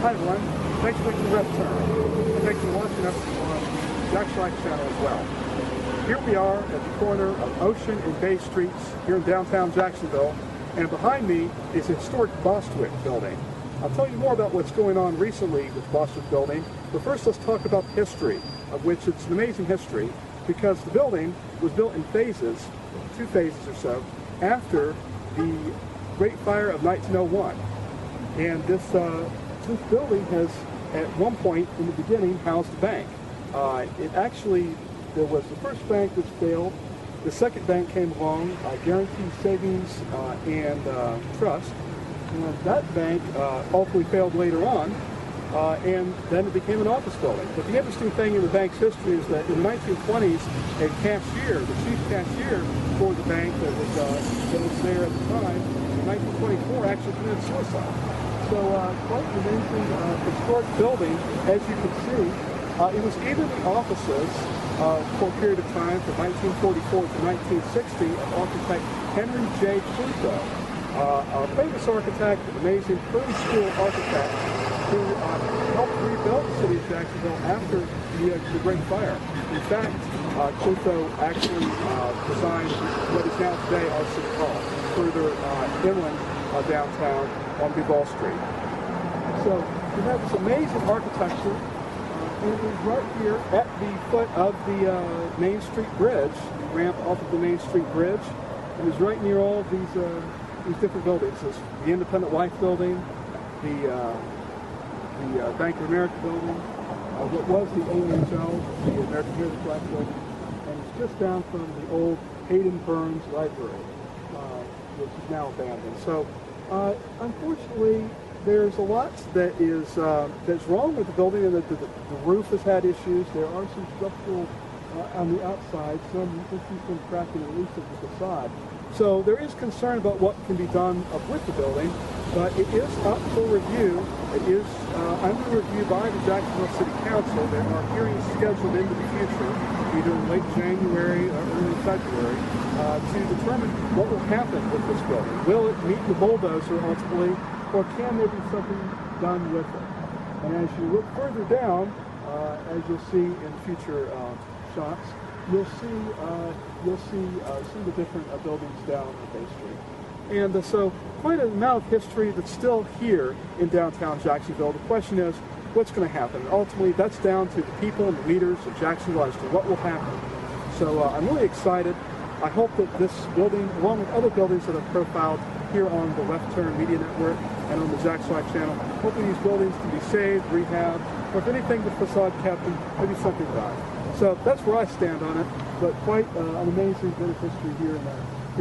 Hi everyone, thanks for making the left turn, and thanks for watching us on the Jacksonville channel as well. Here we are at the corner of Ocean and Bay Streets here in downtown Jacksonville, and behind me is the historic Bostwick Building. I'll tell you more about what's going on recently with Bostwick Building, but first let's talk about the history, of which it's an amazing history, because the building was built in phases, 2 phases or so, after the Great Fire of 1901. And this building has, at one point in the beginning, housed a bank. There was the first bank which failed. The second bank came along, Guaranteed Savings and Trust. And that bank ultimately failed later on, and then it became an office building. But the interesting thing in the bank's history is that in the 1920s, a cashier, the chief cashier for the bank that was there at the time, in 1924 actually committed suicide. So quite an amazing historic building, as you can see. It was either the offices for a period of time from 1944 to 1960 of architect Henry J. Pluto, a famous architect, amazing early school architect who helped rebuild the city of Jacksonville after the Great Fire. In fact, Pluto actually designed what is now today our City Hall, further inland downtown on Duval Street. So we have this amazing architecture, and it is right here at the foot of the Main Street Bridge, the ramp off of the Main Street Bridge, and it's right near all of these different buildings. There's the Independent Life Building, the Bank of America Building, what was the AHL, the American Heritage Black Building, and it's just down from the old Hayden Burns Library, which is now abandoned. So, unfortunately, there's a lot that's wrong with the building, and that the roof has had issues. There are some structural on the outside, you can see some cracking at least of the facade. So there is concern about what can be done with the building, but it is up for review. It is under review by the Jacksonville City Council. There are hearings scheduled into the future, either in late January or early February, to determine what will happen with this building. Will it meet the bulldozer ultimately, or can there be something done with it? And as you look further down, as you'll see in future shots, you'll see some of the different buildings down on Bay Street. And so quite an amount of history that's still here in downtown Jacksonville. The question is, what's going to happen? Ultimately, that's down to the people and the leaders of Jacksonville as to what will happen. So I'm really excited. I hope that this building, along with other buildings that I've profiled here on the Left Turn Media Network and on the Jacksonville channel, hopefully these buildings can be saved, rehabbed, or if anything, the facade kept and maybe something done. So that's where I stand on it, but quite an amazing bit of history here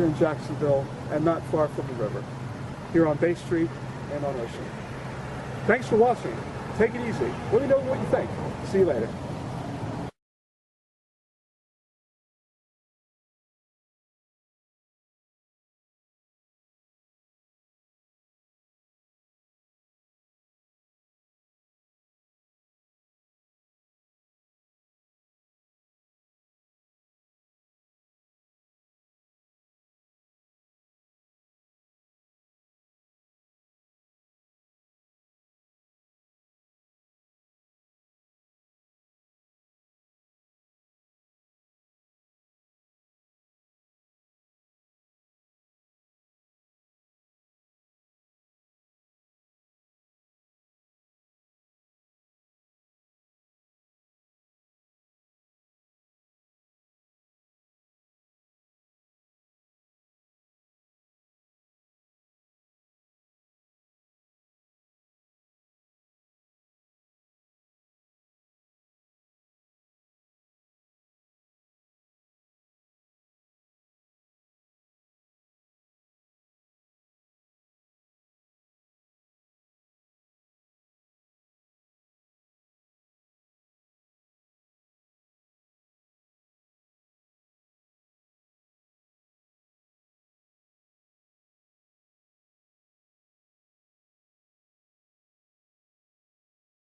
in Jacksonville, and not far from the river, here on Bay Street and on Ocean. Thanks for watching. Take it easy. Let me know what you think. See you later.